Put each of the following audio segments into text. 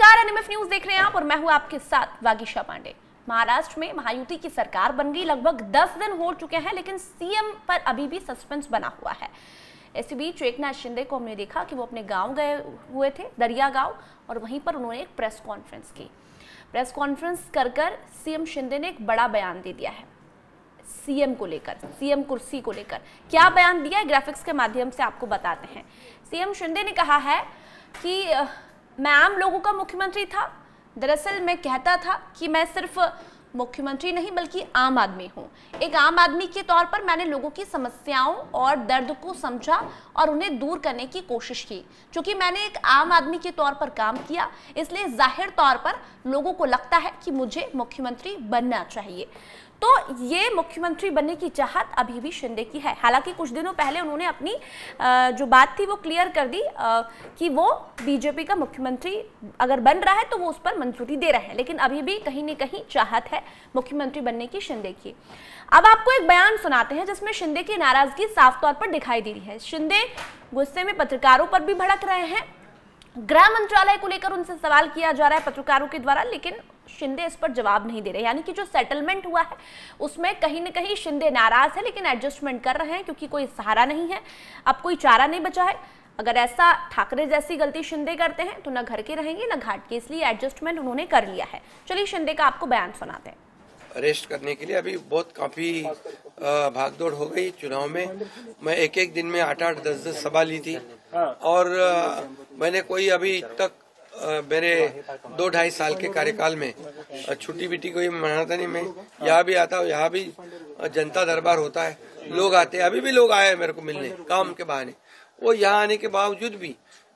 नमस्कार, NMF news देख रहे हैं आप और मैं हूं आपके साथ वागीशा पांडे। महाराष्ट्र में महायुति की सरकार बन गई, लगभग 10 दिन हो चुके हैं, लेकिन सीएम पर अभी भी सस्पेंस बना हुआ है। इसी बीच एकनाथ शिंदे को हमने देखा कि वो अपने गांव गए हुए थे, दरिया गांव, और वहीं पर उन्होंने एक प्रेस कॉन्फ्रेंस की। प्रेस कॉन्फ्रेंस कर सीएम शिंदे ने एक बड़ा बयान दे दिया है सीएम को लेकर, सीएम कुर्सी को लेकर। क्या बयान दिया है, ग्राफिक्स के माध्यम से आपको बताते हैं। सीएम शिंदे ने कहा है कि मैं आम लोगों का मुख्यमंत्री था। दरअसल मैं कहता था कि मैं सिर्फ मुख्यमंत्री नहीं बल्कि आम आदमी हूँ। एक आम आदमी के तौर पर मैंने लोगों की समस्याओं और दर्द को समझा और उन्हें दूर करने की कोशिश की। क्योंकि मैंने एक आम आदमी के तौर पर काम किया, इसलिए जाहिर तौर पर लोगों को लगता है कि मुझे मुख्यमंत्री बनना चाहिए। तो ये मुख्यमंत्री बनने की चाहत अभी भी शिंदे की है। हालांकि कुछ दिनों पहले उन्होंने अपनी जो बात थी वो क्लियर कर दी कि वो बीजेपी का मुख्यमंत्री अगर बन रहा है तो वो उस पर मंजूरी दे रहे हैं, लेकिन अभी भी कहीं न कहीं चाहत है मुख्यमंत्री बनने की शिंदे की। अब आपको एक बयान सुनाते हैं जिसमें शिंदे की नाराजगी साफ तौर पर दिखाई दे रही है। शिंदे गुस्से में पत्रकारों पर भी भड़क रहे हैं। गृह मंत्रालय को लेकर उनसे सवाल किया जा रहा है पत्रकारों के द्वारा, लेकिन शिंदे इस पर जवाब नहीं दे रहे। यानी कि जो सेटलमेंट हुआ है उसमें कहीं न कहीं शिंदे नाराज है, लेकिन एडजस्टमेंट कर रहे हैं क्योंकि कोई सहारा नहीं है, अब कोई चारा नहीं बचा है। अगर ऐसा ठाकरे जैसी गलती शिंदे करते हैं तो ना घर के रहेंगे ना घाट के, इसलिए एडजस्टमेंट उन्होंने कर लिया है। चलिए शिंदे का आपको बयान सुनाते हैं। अरेस्ट करने के लिए अभी बहुत काफी भागदौड़ हो गई चुनाव में। मैं एक दिन में 8-8, 10-10 सभा ली थी और मैंने कोई अभी तक मेरे 2-2.5 साल के कार्यकाल में छुट्टी बिट्टी कोई मनाता नहीं। मैं यहाँ भी आता हूँ, यहाँ भी जनता दरबार होता है, लोग आते हैं। अभी भी लोग आए मेरे को मिलने काम के बहाने। वो यहाँ आने के बावजूद भी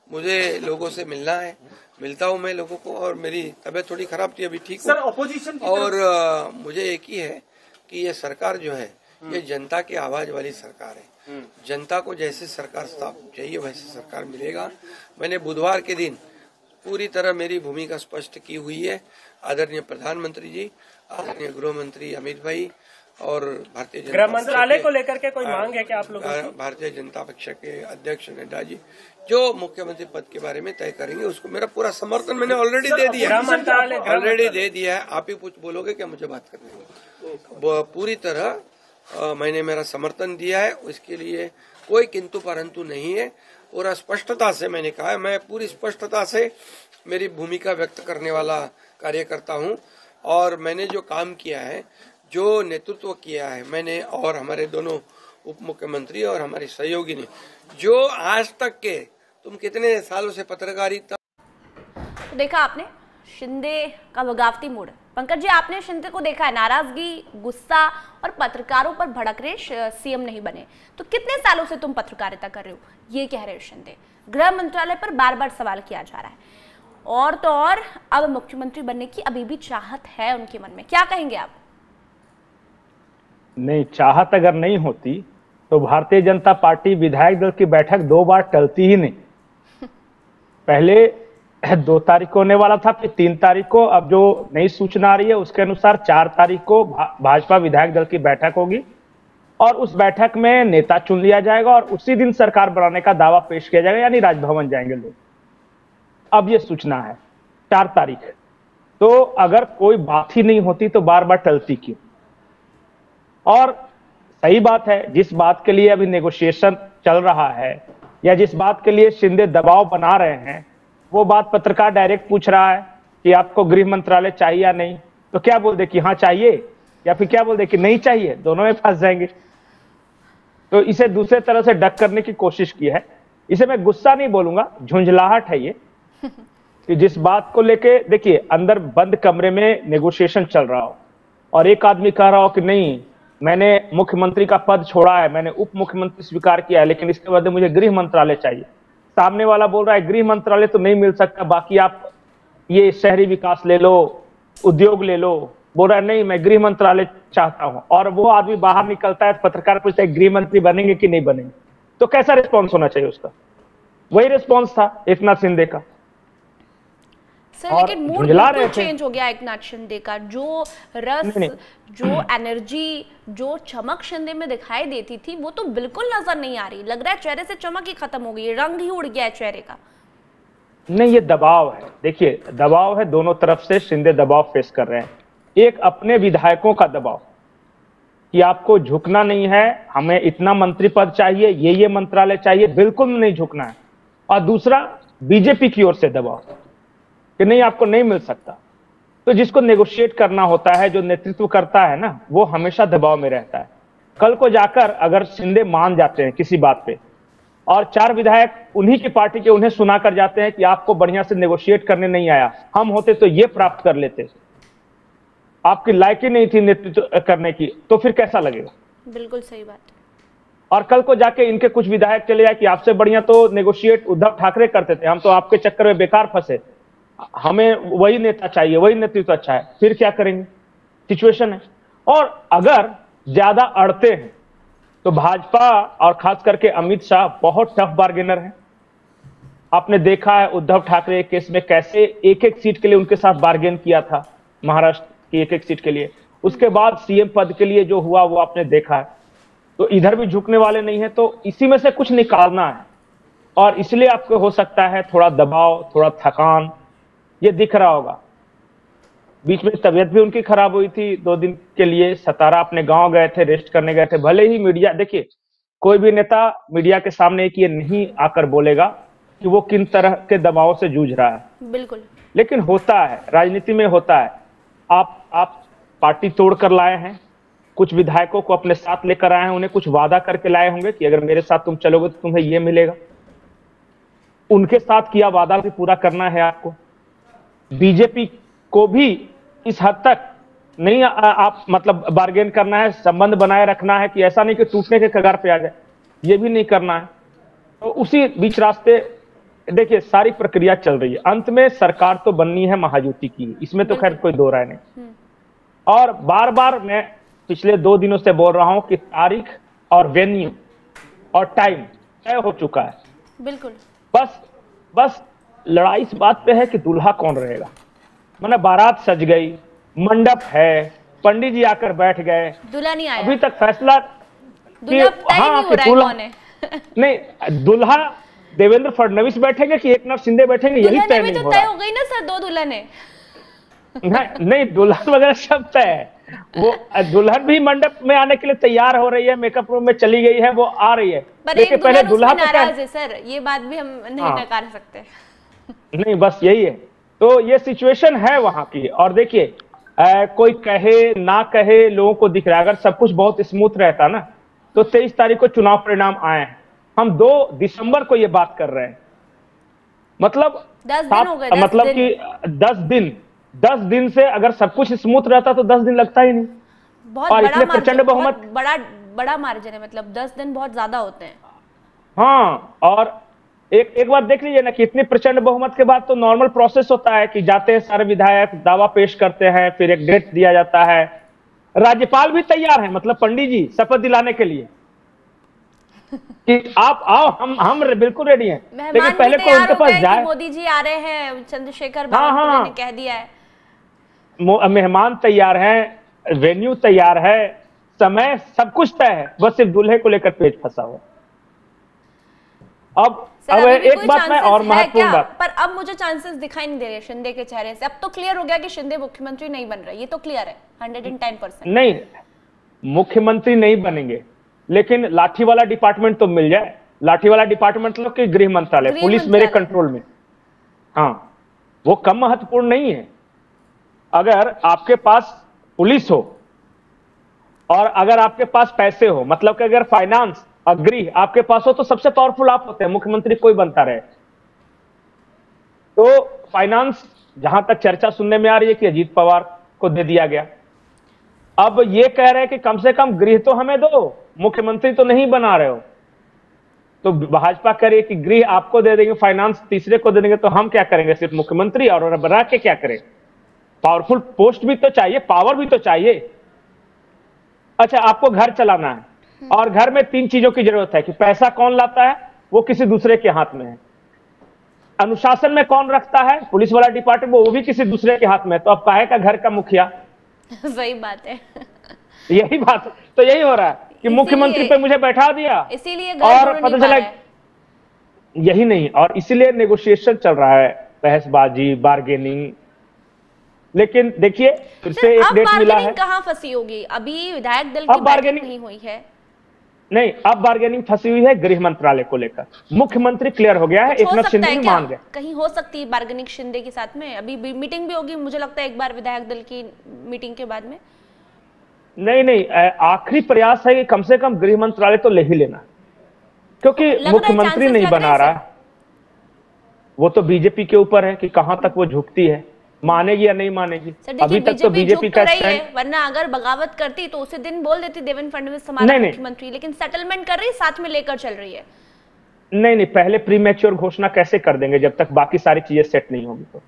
मुझे लोगों से मिलना है, मिलता हूँ मैं लोगों को। और मेरी तबीयत थोड़ी खराब थी, अभी ठीक हूँ। ऑपोजिशन और मुझे एक ही है कि ये सरकार जो है ये जनता की आवाज वाली सरकार है। जनता को जैसे सरकार चाहिए वैसे सरकार मिलेगा। मैंने बुधवार के दिन पूरी तरह मेरी भूमिका स्पष्ट की हुई है। आदरणीय प्रधानमंत्री जी, आदरणीय गृह मंत्री अमित भाई और भारतीय जनता गृह मंत्रालय को लेकर के कोई मांग है क्या आप लोगों की? भारतीय जनता पक्ष के अध्यक्ष नड्डा जी जो मुख्यमंत्री पद के बारे में तय करेंगे उसको मेरा पूरा समर्थन मैंने ऑलरेडी दे दिया है। आप ही कुछ बोलोगे क्या मुझे बात करने? पूरी तरह मैंने मेरा समर्थन दिया है, उसके लिए कोई किंतु परंतु नहीं है। पूरा स्पष्टता से मैंने कहा है, मैं पूरी स्पष्टता से मेरी भूमिका व्यक्त करने वाला कार्यकर्ता हूं। और मैंने जो काम किया है, जो नेतृत्व किया है मैंने और हमारे दोनों उप मुख्यमंत्री और हमारे सहयोगी ने, जो आज तक के तुम कितने सालों से पत्रकारिता। तो देखा आपने शिंदे का बगावती मूड। पंकज जी, आपने शिंदे को देखा है, नाराजगी, गुस्सा और पत्रकारों पर भड़क रहे सीएम नहीं बने। तो कितने सालों से तुम पत्रकारिता कर रहे हो, ये कह रहे हो शिंदे। गृह मंत्रालय पर बार बार सवाल किया जा रहा है, और तो और अब मुख्यमंत्री बनने की अभी भी चाहत है उनके मन में। क्या कहेंगे आप? नहीं, चाहत अगर नहीं होती तो भारतीय जनता पार्टी विधायक दल की बैठक 2 बार टलती ही नहीं। पहले 2 तारीख को होने वाला था, फिर 3 तारीख को। अब जो नई सूचना आ रही है उसके अनुसार 4 तारीख को भाजपा विधायक दल की बैठक होगी और उस बैठक में नेता चुन लिया जाएगा और उसी दिन सरकार बनाने का दावा पेश किया जाएगा, यानी राजभवन जाएंगे लोग। अब ये सूचना है 4 तारीख। तो अगर कोई बात ही नहीं होती तो बार बार टलती क्यों? और सही बात है, जिस बात के लिए अभी नेगोशिएशन चल रहा है या जिस बात के लिए शिंदे दबाव बना रहे हैं, वो बात पत्रकार डायरेक्ट पूछ रहा है कि आपको गृह मंत्रालय चाहिए या नहीं, तो क्या बोल दे कि हाँ चाहिए, या फिर क्या बोल दे कि नहीं चाहिए? दोनों में फंस जाएंगे। तो इसे दूसरे तरह से डक करने की कोशिश की है। इसे मैं गुस्सा नहीं बोलूंगा, झुंझलाहट है ये कि जिस बात को लेके, देखिए, अंदर बंद कमरे में नेगोशिएशन चल रहा हो और एक आदमी कह रहा हो कि नहीं, मैंने मुख्यमंत्री का पद छोड़ा है, मैंने उप मुख्यमंत्री स्वीकार किया है, लेकिन इसके बाद मुझे गृह मंत्रालय चाहिए। सामने वाला बोल रहा है गृह मंत्रालय तो नहीं मिल सकता, बाकी आप ये शहरी विकास ले लो, उद्योग ले लो। बोल रहा है नहीं, मैं गृह मंत्रालय चाहता हूं। और वो आदमी बाहर निकलता है, पत्रकार पूछता है गृह मंत्री बनेंगे कि नहीं बनेंगे? तो कैसा रिस्पॉन्स होना चाहिए उसका? वही रिस्पॉन्स था एकनाथ शिंदे का। सर, लेकिन मूड बिल्कुल चेंज हो गया एकनाथ शिंदे का। जो रस, जो एनर्जी, जो चमक शिंदे में दिखाई देती थी वो तो बिल्कुल नजर नहीं आ रही। लग रहा है चेहरे से चमक ही खत्म हो गई, रंग ही उड़ गया है चेहरे का। नहीं, ये दबाव है। देखिए, दबाव है दोनों तरफ से, शिंदे दबाव फेस कर रहे हैं। एक अपने विधायकों का दबाव कि आपको झुकना नहीं है, हमें इतना मंत्री पद चाहिए, ये मंत्रालय चाहिए, बिल्कुल नहीं झुकना है। और दूसरा बीजेपी की ओर से दबाव कि नहीं, आपको नहीं मिल सकता। तो जिसको नेगोशिएट करना होता है, जो नेतृत्व करता है ना, वो हमेशा दबाव में रहता है। कल को जाकर अगर शिंदे मान जाते हैं किसी बात पे और 4 विधायक उन्हीं की पार्टी के उन्हें सुना कर जाते हैं कि आपको बढ़िया से नेगोशिएट करने नहीं आया, हम होते तो ये प्राप्त कर लेते, आपकी लायकी नहीं थी नेतृत्व करने की, तो फिर कैसा लगेगा? बिल्कुल सही बात। और कल को जाके इनके कुछ विधायक चले जाए कि आपसे बढ़िया तो नेगोशिएट उद्धव ठाकरे करते थे, हम तो आपके चक्कर में बेकार फंसे, हमें वही नेता चाहिए, वही नेतृत्व अच्छा है, फिर क्या करेंगे? सिचुएशन है। और अगर ज्यादा अड़ते हैं तो भाजपा और खास करके अमित शाह बहुत टफ बार्गेनर है। आपने देखा है उद्धव ठाकरे केस में कैसे एक एक सीट के लिए उनके साथ बार्गेन किया था, महाराष्ट्र की एक एक सीट के लिए। उसके बाद सीएम पद के लिए जो हुआ वो आपने देखा है। तो इधर भी झुकने वाले नहीं है, तो इसी में से कुछ निकालना है। और इसलिए आपको हो सकता है थोड़ा दबाव, थोड़ा थकान, ये दिख रहा होगा। बीच में तबीयत भी उनकी खराब हुई थी 2 दिन के लिए, सतारा अपने गांव गए थे, रेस्ट करने गए थे। भले ही मीडिया, देखिए कोई भी नेता मीडिया के सामने कि ये नहीं आकर बोलेगा कि वो किन तरह के दबाव से जूझ रहा है, बिल्कुल, लेकिन होता है, राजनीति में होता है। आप पार्टी तोड़ कर लाए हैं, कुछ विधायकों को अपने साथ लेकर आए हैं, उन्हें कुछ वादा करके लाए होंगे कि अगर मेरे साथ तुम चलोगे तो तुम्हें ये मिलेगा। उनके साथ किया वादा भी पूरा करना है आपको। बीजेपी को भी इस हद तक नहीं आप मतलब बार्गेन करना है, संबंध बनाए रखना है कि ऐसा नहीं कि टूटने के कगार पे आ जाए, ये भी नहीं करना है। तो उसी बीच रास्ते देखिए सारी प्रक्रिया चल रही है। अंत में सरकार तो बननी है महायुति की, इसमें तो खैर कोई दो राय नहीं। और बार बार मैं पिछले 2 दिनों से बोल रहा हूं कि तारीख और वेन्यू और टाइम तय हो चुका है। बिल्कुल, बस लड़ाई इस बात पे है कि दूल्हा कौन रहेगा। मैंने बारात सज गई, मंडप है, पंडित जी आकर बैठ गए, दूल्हा नहीं आया अभी तक फैसला दूल्हा तय नहीं हो रहा है कौन है। नहीं, दूल्हा देवेंद्र फडणवीस बैठेंगे कि एकनाथ शिंदे बैठेंगे, यही तय नहीं हो रहा। तय हो गई ना सर, 2 दुल्हन है। नहीं, दुल्हन वगैरह सब तय है। वो दुल्हन भी मंडप में आने के लिए तैयार हो रही है, मेकअप रूम में चली गई है, वो आ रही है। लेकिन पहले दूल्हा नाराज है सर, ये बात भी हम नहीं नकार सकते। नहीं, बस यही है। तो ये सिचुएशन है वहां की। और देखिए कोई कहे ना कहे, लोगों को दिख रहा है। अगर सब कुछ बहुत स्मूथ रहता ना तो 23 तारीख को चुनाव परिणाम आए हैं। हम 2 दिसंबर को ये बात कर रहे हैं, मतलब 10 दिन हो गए, मतलब कि 10 दिन से अगर सब कुछ स्मूथ रहता तो 10 दिन लगता ही नहीं। बहुत और बड़ा प्रचंड बहुमत, बड़ा मार्जिन है, मतलब 10 दिन बहुत ज्यादा होते हैं। हाँ, और एक बात देख लीजिए ना कि इतनी प्रचंड बहुमत के बाद तो नॉर्मल प्रोसेस होता है कि जाते हैं सारे विधायक, दावा पेश करते हैं, फिर एक डेट दिया जाता है। राज्यपाल भी तैयार है, मतलब पंडित जी शपथ दिलाने के लिए कि आप आओ, हम बिल्कुल रेडी हैं। लेकिन पहले को उनके पास जाए। मोदी जी आ रहे हैं, चंद्रशेखर बावनकुळे ने कह दिया है, मेहमान तैयार हैं, वेन्यू तैयार है, समय सब कुछ तय है, बस सिर्फ दूल्हे को लेकर पेच फंसा हुआ। अब एक बात मैं और महत्वपूर्ण बात, पर अब मुझे चांसेस दिखाई नहीं दे रहे शिंदे के चेहरे से। अब तो क्लियर हो गया कि शिंदे मुख्यमंत्री नहीं बन रहे, ये तो क्लियर है 110%। नहीं, मुख्यमंत्री नहीं बनेंगे, लेकिन लाठी वाला डिपार्टमेंट तो मिल जाए। लाठी वाला डिपार्टमेंट मतलब कि गृह मंत्रालय, पुलिस मेरे कंट्रोल में। हाँ, वो कम महत्वपूर्ण नहीं है। अगर आपके पास पुलिस हो और अगर आपके पास पैसे हो, मतलब कि अगर फाइनेंस और गृह आपके पास हो तो सबसे पावरफुल आप होते हैं, मुख्यमंत्री कोई बनता रहे। तो फाइनेंस जहां तक चर्चा सुनने में आ रही है कि अजीत पवार को दे दिया गया। अब ये कह रहे हैं कि कम से कम गृह तो हमें दो, मुख्यमंत्री तो नहीं बना रहे हो। तो भाजपा कह रही है कि गृह आपको दे देंगे, फाइनेंस तीसरे को दे देंगे, तो हम क्या करेंगे सिर्फ मुख्यमंत्री, और बना के क्या करें? पावरफुल पोस्ट भी तो चाहिए, पावर भी तो चाहिए। अच्छा, आपको घर चलाना है और घर में 3 चीजों की जरूरत है कि पैसा कौन लाता है, वो किसी दूसरे के हाथ में है। अनुशासन में कौन रखता है, पुलिस वाला डिपार्टमेंट, वो भी किसी दूसरे के हाथ में है। तो अब काहे का घर का मुखिया? सही बात है। यही बात, तो यही हो रहा है कि मुख्यमंत्री पे मुझे बैठा दिया, इसीलिए और पता चला यही नहीं, और इसीलिए नेगोशिएशन चल रहा है, बहसबाजी, बार्गेनिंग। लेकिन देखिए फिर से एक डेट मिला है। कहाँ फंसी होगी? अभी विधायक दल की बार्गेनिंग नहीं हुई है। नहीं, अब बार्गेनिंग फंसी हुई है गृह मंत्रालय को लेकर। मुख्यमंत्री क्लियर हो गया है, एकनाथ शिंदे भी मान गए। कहीं हो सकती है बार्गेनिंग शिंदे के साथ में? अभी मीटिंग भी होगी मुझे लगता है एक बार विधायक दल की मीटिंग के बाद में। नहीं, आखिरी प्रयास है कि कम से कम गृह मंत्रालय तो ले ही लेना, क्योंकि मुख्यमंत्री नहीं बना रहा। वो तो बीजेपी के ऊपर है कि कहां तक वो झुकती है, मानेगी या नहीं मानेगी। अभी तक तो बीजेपी का स्टैंड, वरना अगर बगावत करती तो उसे दिन बोल देती देवेंद्र फडणवीस हमारा मुख्यमंत्री, लेकिन सेटलमेंट कर रही है, साथ में लेकर चल रही है। नहीं, पहले प्रीमैच्योर घोषणा कैसे कर देंगे जब तक बाकी सारी चीजें सेट नहीं होगी। तो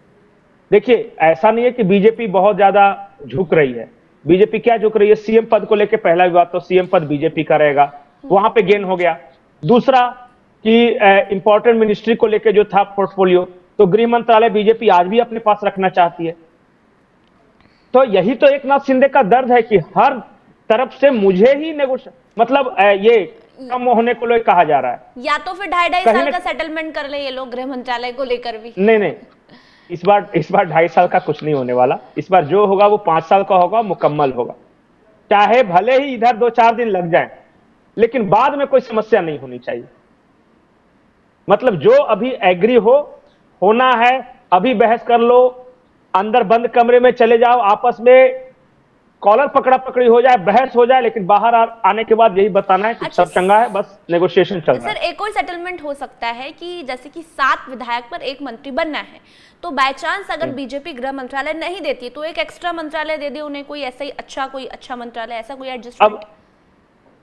देखिए ऐसा नहीं है कि बीजेपी बहुत ज्यादा झुक रही है। बीजेपी क्या झुक रही है? सीएम पद को लेकर पहला विवाद तो सीएम पद बीजेपी का रहेगा, वहां पे गेन हो गया। दूसरा कि इंपॉर्टेंट मिनिस्ट्री को लेकर जो था पोर्टफोलियो, तो गृह मंत्रालय बीजेपी आज भी अपने पास रखना चाहती है। तो यही तो एकनाथ शिंदे का दर्द है कि हर तरफ से मुझे ही मतलब ये कम होने को लेकर कहा जा रहा है। या तो फिर 2.5 साल का सेटलमेंट कर ले ये लोग गृह मंत्रालय को लेकर भी। नहीं, इस बार 2.5 साल का कुछ नहीं होने वाला। इस बार जो होगा वो 5 साल का होगा, मुकम्मल होगा। चाहे भले ही इधर 2-4 दिन लग जाए, लेकिन बाद में कोई समस्या नहीं होनी चाहिए। मतलब जो अभी एग्री होना है, अभी बहस कर लो, अंदर बंद कमरे में चले जाओ, आपस में कॉलर पकड़ा पकड़ी हो जाए, बहस हो जाए, लेकिन बाहर आने के बाद यही बताना है कि सब चंगा है, बस नेगोशिएशन चल रहा है। सर एक और सेटलमेंट हो सकता है कि जैसे कि 7 विधायक पर 1 मंत्री बनना है, तो बाय चांस अगर बीजेपी गृह मंत्रालय नहीं देती तो एक एक्स्ट्रा मंत्रालय दे दे उन्हें, कोई ऐसा ही अच्छा मंत्रालय, ऐसा कोई एडजस्टमेंट।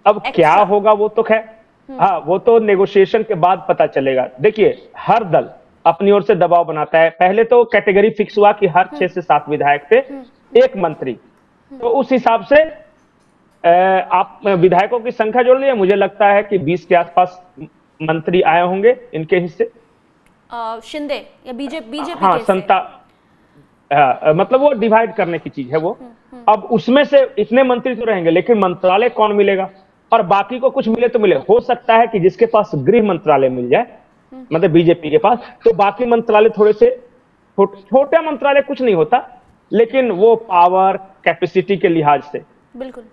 अब क्या होगा वो तो खैर हाँ, वो तो नेगोशिएशन के बाद पता चलेगा। देखिए हर दल अपनी ओर से दबाव बनाता है। पहले तो कैटेगरी फिक्स हुआ कि हर 6 से 7 विधायक थे, 1 मंत्री, तो उस हिसाब से आप विधायकों की संख्या जोड़ लीजिए, मुझे लगता है कि 20 के आसपास मंत्री आए होंगे इनके हिस्से। शिंदे या बीजेपी हाँ, मतलब वो डिवाइड करने की चीज है वो। अब उसमें से इतने मंत्री तो रहेंगे, लेकिन मंत्रालय कौन मिलेगा, और बाकी को कुछ मिले तो मिले। हो सकता है कि जिसके पास गृह मंत्रालय मिल जाए, मतलब बीजेपी के पास, तो बाकी मंत्रालय थोड़े से छोटे मंत्रालय कुछ नहीं होता, लेकिन वो पावर कैपेसिटी के लिहाज से बिल्कुल।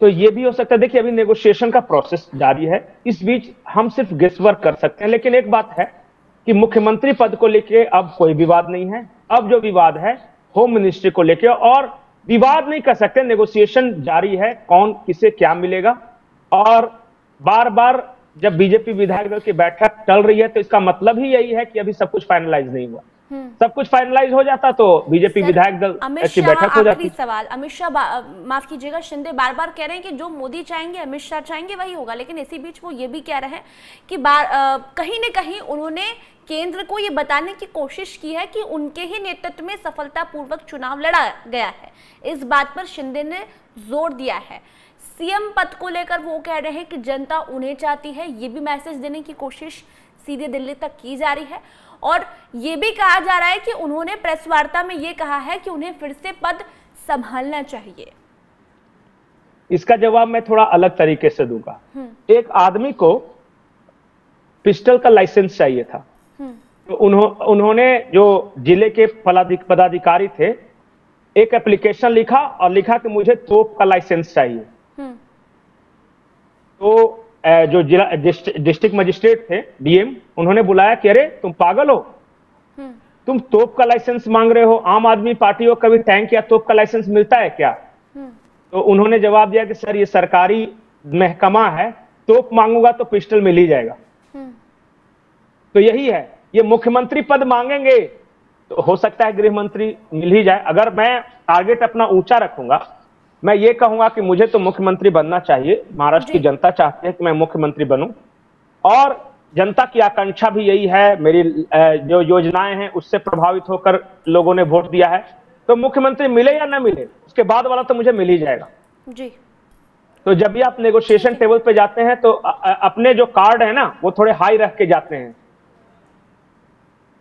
तो ये भी हो सकता है। देखिए अभी नेगोशिएशन का प्रोसेस जारी है, इस बीच हम सिर्फ गेसवर्क कर सकते हैं। लेकिन एक बात है कि मुख्यमंत्री पद को लेके अब कोई विवाद नहीं है। अब जो विवाद है होम मिनिस्ट्री को लेके, और विवाद नहीं कर सकते, नेगोशिएशन जारी है, कौन किसे क्या मिलेगा। और बार बार जब बीजेपी विधायक दल की बैठक चल रही है तो इसका मतलब ही यही है कि अभी सब कुछ फाइनलाइज नहीं हुआ। सब कुछ फाइनलाइज हो जाता तो बीजेपी विधायक दल की बैठक हो जाती। सवाल अमित शाह, माफ कीजिएगा, शिंदे बार बार कह रहे हैं कि जो मोदी चाहेंगे, अमित शाह चाहेंगे वही होगा, लेकिन इसी बीच वो ये भी कह रहे हैं कि कहीं न कहीं उन्होंने केंद्र को ये बताने की कोशिश की है कि उनके ही नेतृत्व में सफलतापूर्वक चुनाव लड़ा गया है। इस बात पर शिंदे ने जोर दिया है। सीएम पद को लेकर वो कह रहे हैं कि जनता उन्हें चाहती है, ये भी मैसेज देने की कोशिश सीधे दिल्ली तक की जा रही है। और ये भी कहा जा रहा है कि उन्होंने प्रेस वार्ता में ये कहा है कि उन्हें फिर से पद संभालना चाहिए। इसका जवाब मैं थोड़ा अलग तरीके से दूंगा। एक आदमी को पिस्टल का लाइसेंस चाहिए था, तो उन्होंने जो जिले के पदाधिकारी थे, एक एप्लीकेशन लिखा और लिखा कि मुझे तोप का लाइसेंस चाहिए। तो जो जिला डिस्ट्रिक्ट मजिस्ट्रेट थे, डीएम, उन्होंने बुलाया कि अरे तुम पागल हो, तुम तोप का लाइसेंस मांग रहे हो, आम आदमी पार्टी हो, कभी टैंक या तोप का लाइसेंस मिलता है क्या? तो उन्होंने जवाब दिया कि सर ये सरकारी महकमा है, तोप मांगूंगा तो पिस्टल मिल ही जाएगा। तो यही है, ये मुख्यमंत्री पद मांगेंगे तो हो सकता है गृह मंत्री मिल ही जाए। अगर मैं टारगेट अपना ऊंचा रखूंगा, मैं ये कहूंगा कि मुझे तो मुख्यमंत्री बनना चाहिए, महाराष्ट्र की जनता चाहती है कि मैं मुख्यमंत्री बनूं, और जनता की आकांक्षा भी यही है, मेरी जो योजनाएं हैं उससे प्रभावित होकर लोगों ने वोट दिया है। तो मुख्यमंत्री मिले या ना मिले, उसके बाद वाला तो मुझे मिल ही जाएगा जी। तो जब भी आप नेगोशिएशन टेबल पे जाते हैं तो अपने जो कार्ड है ना वो थोड़े हाई रख के जाते हैं,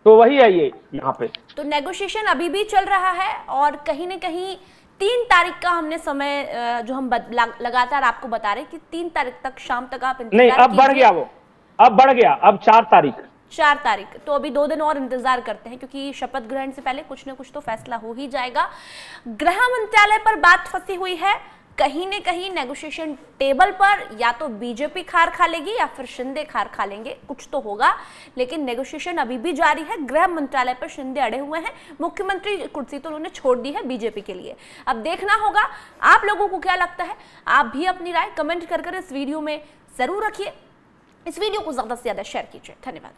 तो वही है ये यहाँ पे। तो नेगोशिएशन अभी भी चल रहा है, और कहीं न कहीं 3 तारीख का हमने समय जो हम लगातार आपको बता रहे कि 3 तारीख तक शाम तक आप नहीं, अब बढ़ गया, वो अब बढ़ गया, अब 4 तारीख। तो अभी 2 दिन और इंतजार करते हैं, क्योंकि शपथ ग्रहण से पहले कुछ न कुछ तो फैसला हो ही जाएगा। गृह मंत्रालय पर बात फंसी हुई है, कहीं न कहीं नेगोशिएशन टेबल पर या तो बीजेपी खार खा लेगी या फिर शिंदे खार खा लेंगे, कुछ तो होगा, लेकिन नेगोशिएशन अभी भी जारी है। गृह मंत्रालय पर शिंदे अड़े हुए हैं, मुख्यमंत्री कुर्सी तो उन्होंने छोड़ दी है बीजेपी के लिए। अब देखना होगा आप लोगों को क्या लगता है। आप भी अपनी राय कमेंट कर इस वीडियो में जरूर रखिए। इस वीडियो को ज्यादा से ज्यादा शेयर कीजिए। धन्यवाद।